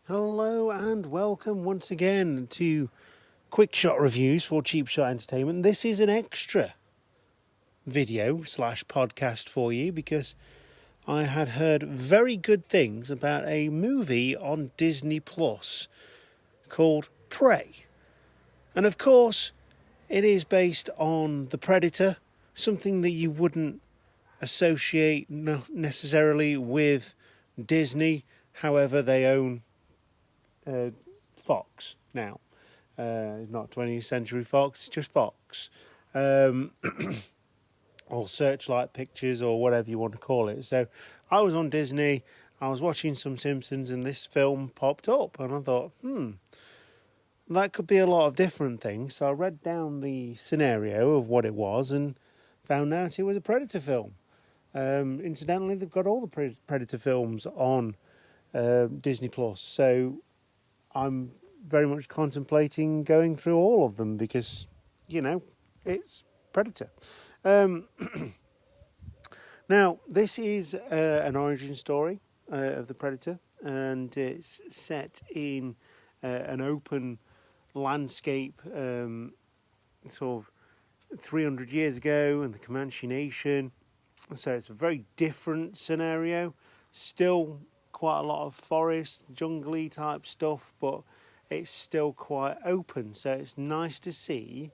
Hello and welcome once again to Quick Shot Reviews for Cheap Shot Entertainment. This is an extra video / podcast for you because I had heard very good things about a movie on Disney Plus called Prey. And of course, it is based on The Predator, something that you wouldn't associate necessarily with Disney. However, they own Fox now. Not 20th Century Fox, it's just Fox. Or Searchlight Pictures, or whatever you want to call it. So I was on Disney, I was watching some Simpsons, and this film popped up, and I thought, that could be a lot of different things. So I read down the scenario of what it was and found out it was a Predator film. Incidentally, they've got all the Predator films on Disney Plus, so I'm very much contemplating going through all of them because, it's Predator. Now, this is an origin story of the Predator, and it's set in an open landscape sort of 300 years ago in the Comanche Nation. So it's a very different scenario. Still quite a lot of forest, jungly type stuff, but it's still quite open. So it's nice to see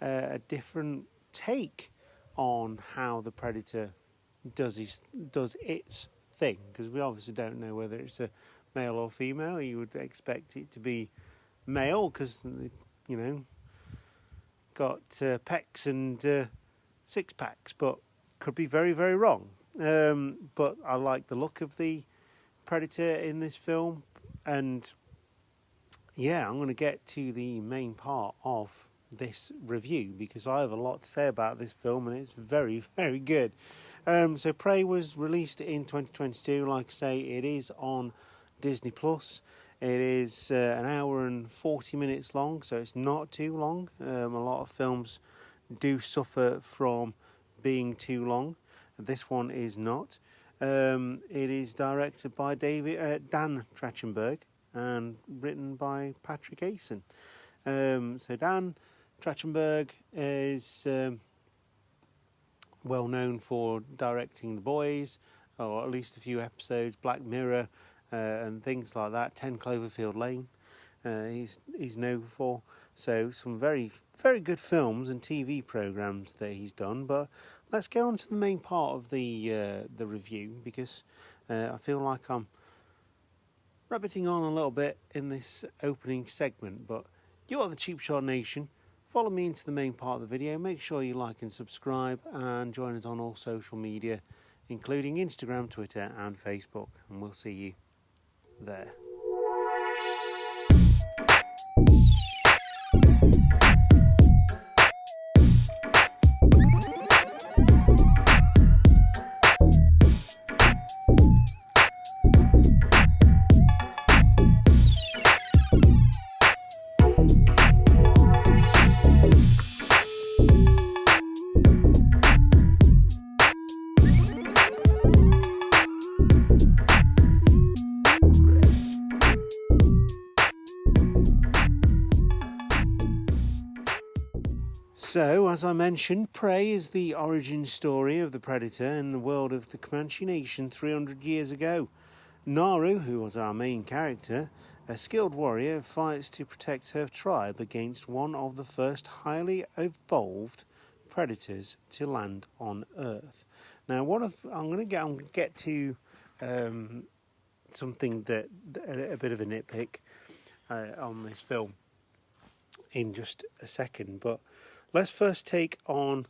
a different take on how the Predator does its thing, because we obviously don't know whether it's a male or female. You would expect it to be male because, got pecs and six packs, but could be very, very wrong. But I like the look of the Predator in this film, and I'm going to get to the main part of this review because I have a lot to say about this film, and it's very, very good. So Prey was released in 2022. Like I say, it is on Disney Plus. It is an hour and 40 minutes long, so it's not too long. A lot of films do suffer from being too long. This one is not. It is directed by Dan Trachtenberg and written by Patrick Asen. So Dan Trachtenberg is well known for directing The Boys, or at least a few episodes, Black Mirror, and things like that. 10 Cloverfield Lane, he's known for. So some very, very good films and TV programs that he's done. But let's go on to the main part of the review, because I feel like I'm rabbiting on a little bit in this opening segment. But you are the Cheap Shot Nation. Follow me into the main part of the video. Make sure you like and subscribe, and join us on all social media, including Instagram, Twitter and Facebook. And we'll see you there. So, as I mentioned, Prey is the origin story of the Predator in the world of the Comanche Nation 300 years ago. Naru, who was our main character, a skilled warrior, fights to protect her tribe against one of the first highly evolved predators to land on Earth. Now, I'm going to get to something that a bit of a nitpick on this film in just a second, but let's first take on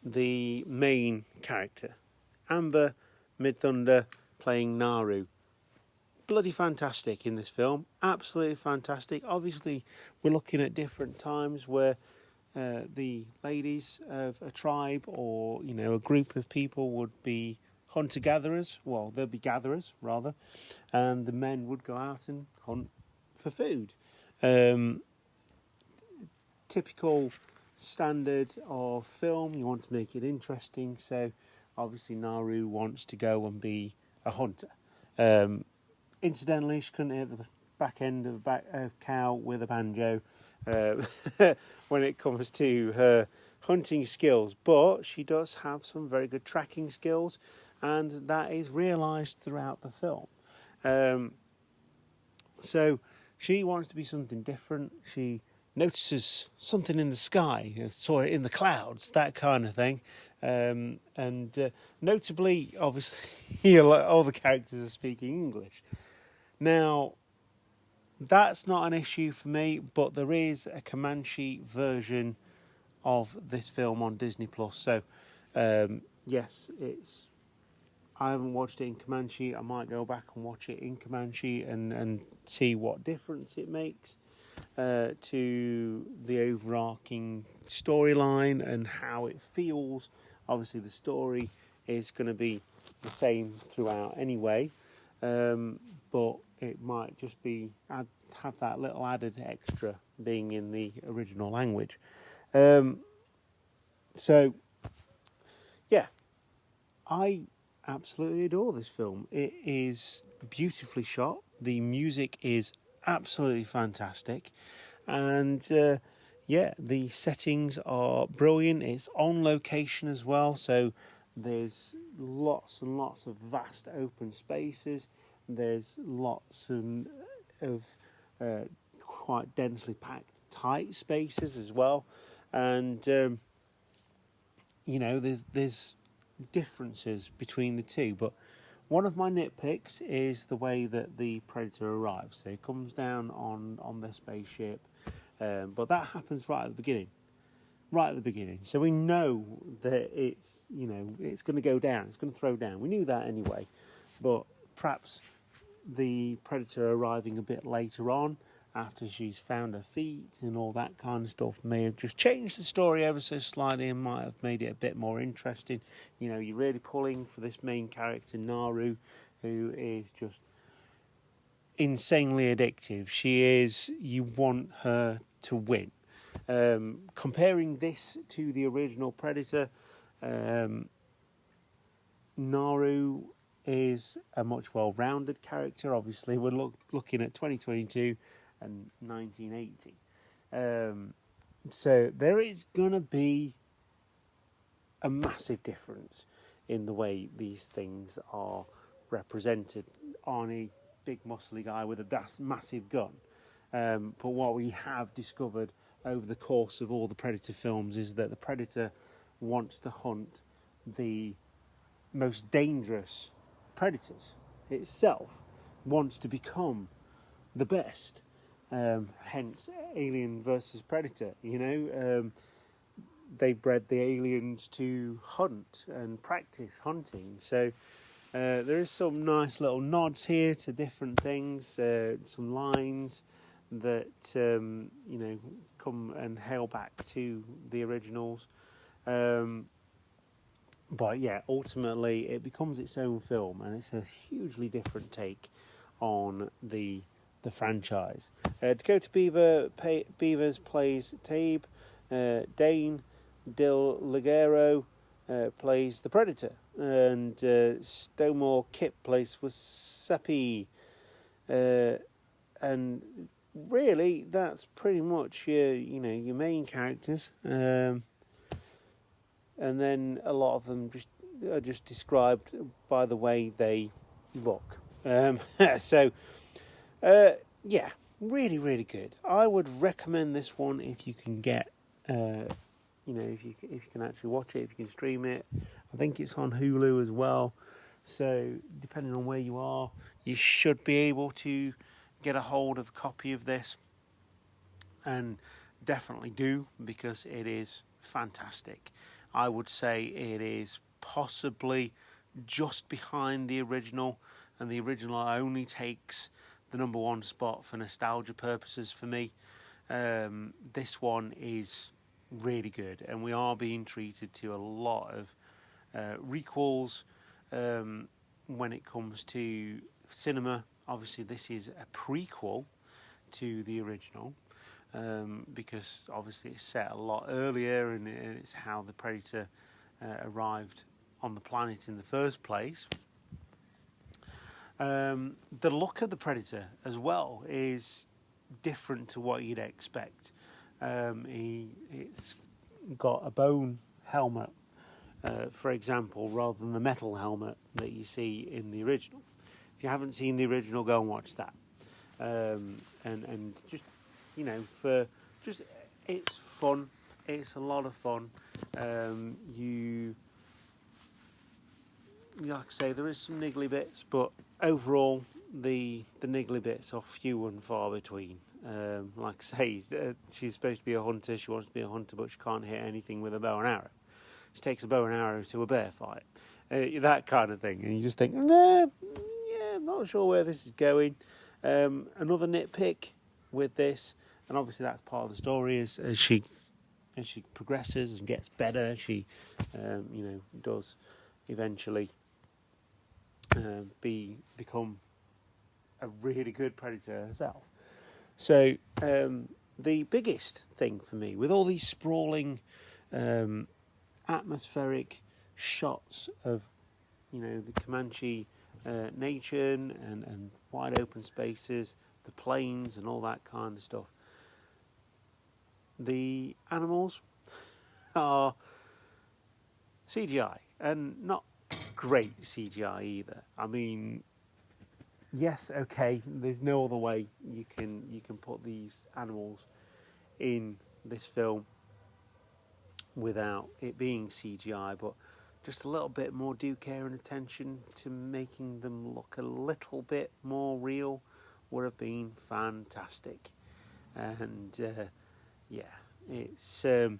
the main character, Amber Midthunder, playing Naru. Bloody fantastic in this film, absolutely fantastic. Obviously, we're looking at different times where the ladies of a tribe, or a group of people, would be hunter-gatherers. Well, they'll be gatherers rather, and the men would go out and hunt for food. Typical standard of film, you want to make it interesting, so obviously Naru wants to go and be a hunter. Incidentally, she couldn't hit back end of a cow with a banjo when it comes to her hunting skills, but she does have some very good tracking skills, and that is realised throughout the film. So she wants to be something different. She notices something in the sky, saw it in the clouds, that kind of thing. And notably, obviously, all the characters are speaking English. Now, that's not an issue for me, but there is a Comanche version of this film on Disney Plus. So, yes, I haven't watched it in Comanche. I might go back and watch it in Comanche and see what difference it makes to the overarching storyline and how it feels. Obviously, the story is going to be the same throughout anyway, but it might just be have that little added extra being in the original language. So, yeah, I absolutely adore this film. It is beautifully shot. The music is absolutely fantastic, and the settings are brilliant. It's on location as well, so there's lots and lots of vast open spaces. There's lots of quite densely packed tight spaces as well, and there's differences between the two, but one of my nitpicks is the way that the Predator arrives. So he comes down on the spaceship, but that happens right at the beginning. So we know that it's going to go down, it's going to throw down. We knew that anyway, but perhaps the Predator arriving a bit later on, after she's found her feet and all that kind of stuff, may have just changed the story ever so slightly and might have made it a bit more interesting. You're really pulling for this main character, Naru, who is just insanely addictive. You want her to win. Comparing this to the original Predator, Naru is a much well-rounded character. Obviously, we're looking at 2022 and 1980. So there is going to be a massive difference in the way these things are represented. Arnie, big muscly guy with a massive gun. But what we have discovered over the course of all the Predator films is that the Predator wants to hunt the most dangerous predators itself, wants to become the best. Hence, Alien versus Predator. They bred the aliens to hunt and practice hunting. So there is some nice little nods here to different things, some lines that come and hail back to the originals. But yeah, ultimately it becomes its own film, and it's a hugely different take on the franchise. Dakota Beavers plays Tabe. Dane DeLigero plays the Predator, and Stonewall Kip plays Wasapi. And really, that's pretty much your main characters. And then a lot of them are just described by the way they look. So, yeah, really, really good. I would recommend this one if you can get, if you can actually watch it, if you can stream it. I think it's on Hulu as well. So, depending on where you are, you should be able to get a hold of a copy of this. And definitely do, because it is fantastic. I would say it is possibly just behind the original, and the original only takes the number one spot for nostalgia purposes for me. This one is really good, and we are being treated to a lot of requels when it comes to cinema. Obviously, this is a prequel to the original, because obviously it's set a lot earlier, and it's how the Predator arrived on the planet in the first place. The look of the Predator as well is different to what you'd expect. It's got a bone helmet, for example, rather than the metal helmet that you see in the original. If you haven't seen the original, go and watch that. And just, it's fun. It's a lot of fun. Like I say, there is some niggly bits, but overall, the niggly bits are few and far between. Like I say, she's supposed to be a hunter. She wants to be a hunter, but she can't hit anything with a bow and arrow. She takes a bow and arrow to a bear fight. That kind of thing. And you just think, I'm not sure where this is going. Another nitpick with this, and obviously that's part of the story, is as she progresses and gets better, she does eventually become a really good predator herself. So the biggest thing for me, with all these sprawling atmospheric shots of the Comanche nation and wide open spaces, the plains and all that kind of stuff, the animals are CGI, and not great CGI either. I mean, yes, okay, there's no other way you can put these animals in this film without it being CGI, but just a little bit more due care and attention to making them look a little bit more real would have been fantastic. And it's a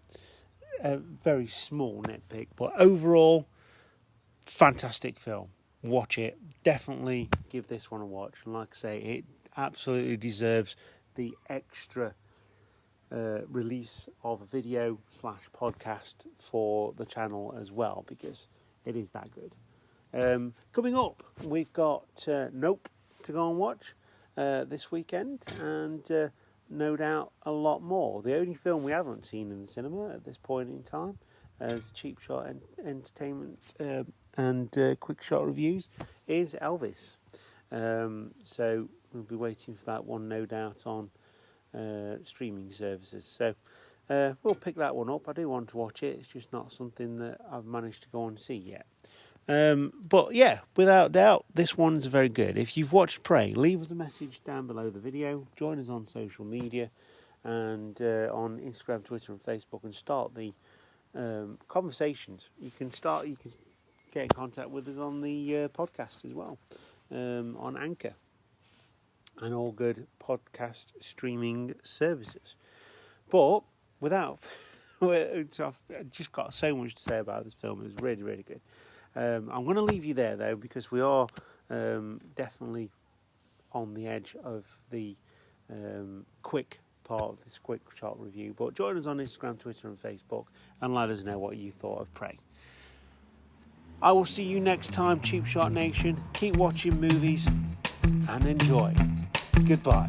very small nitpick, but overall, fantastic film. Watch it. Definitely give this one a watch. And like I say, it absolutely deserves the extra release of a video / podcast for the channel as well, because it is that good. Coming up, we've got Nope to go and watch this weekend, and no doubt a lot more. The only film we haven't seen in the cinema at this point in time, as Cheap Shot Entertainment and Quick Shot Reviews, is Elvis. So we'll be waiting for that one, no doubt, on streaming services. So we'll pick that one up. I do want to watch it. It's just not something that I've managed to go and see yet. But yeah, without doubt, this one's very good. If you've watched Prey, leave us a message down below the video. Join us on social media and on Instagram, Twitter and Facebook, and start the conversations. You can get in contact with us on the podcast as well, on Anchor and all good podcast streaming services. But I've just got so much to say about this film. It was really, really good. I'm going to leave you there, though, because we are definitely on the edge of the quick part of this Quick Shot review. But join us on Instagram, Twitter and Facebook, and let us know what you thought of Prey. I will see you next time, Cheap Shot Nation. Keep watching movies and enjoy. Goodbye.